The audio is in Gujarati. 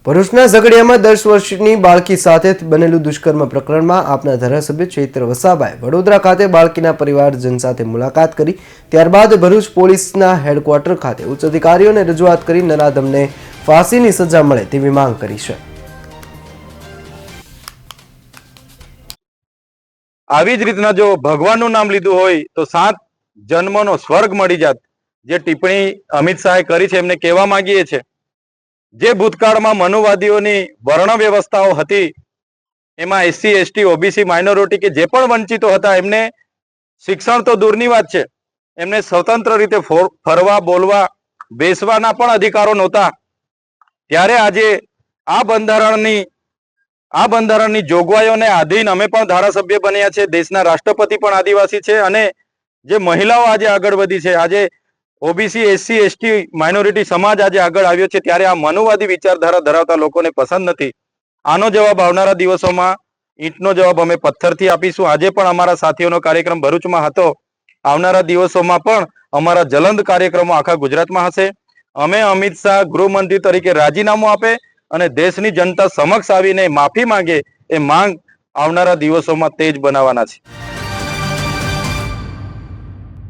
ભરૂચના ઝઘડિયામાં 10 વર્ષની બાળકી સાથે બનેલું દુષ્કર્મ પ્રકરણમાં આપના ધારાસભ્ય ચૈત્ર વસાવાએ વડોદરા ખાતે બાળકીના પરિવારજન સાથે મુલાકાત કરી ત્યારબાદ ભરૂચ પોલીસના હેડક્વાર્ટર ખાતે ઉચ્ચ અધિકારીઓને રજૂઆત કરી નરાધમને ફાંસીની સજા મળે તેવી માંગ કરી છે। આવી જ રીતના જો ભગવાનનું નામ લીધું હોય તો 7 જન્મનો સ્વર્ગ મળી જાત, જે ટિપ્પણી અમિત શાહે કરી છે, એમને કહેવા માંગીએ છીએ જે ભૂતકાળમાં મનુવાદીઓની વર્ણ વ્યવસ્થાઓ હતી એમાં એસસી એસટી ઓબીસી માઇનોરિટી કે જે પણ વંચિતો હતા એમને શિક્ષણ તો દૂરની વાત છે, એમને સ્વતંત્ર રીતે ફરવા બોલવા બેસવાના પણ અધિકારો નહોતા। ત્યારે આજે આ બંધારણની જોગવાઈઓને આધીન અમે પણ ધારાસભ્ય બન્યા છે, દેશના રાષ્ટ્રપતિ પણ આદિવાસી છે અને જે મહિલાઓ આજે આગળ વધી છે, આજે ઓબીસી એસસી એસટી માઇનોરિટી સમાજ આજે આગળ આવ્યો છે, ત્યારે આ મનુવાદી વિચારધારા ધરાવતા લોકોને પસંદ નથી। આનો જવાબ આવનારા દિવસોમાં ઈંટનો જવાબ અમે પથ્થરથી આપીશું। આજે પણ અમારા સાથીઓનો કાર્યક્રમ ભરૂચમાં હતો, આવનારા દિવસોમાં પણ અમારા જલંદ કાર્યક્રમો આખા ગુજરાતમાં હશે। અમે અમિત શાહ ગૃહમંત્રી તરીકે રાજીનામું આપે અને દેશની જનતા સમક્ષ આવીને માફી માંગે એ માંગ આવનારા દિવસોમાં તેજ બનાવવાના છે।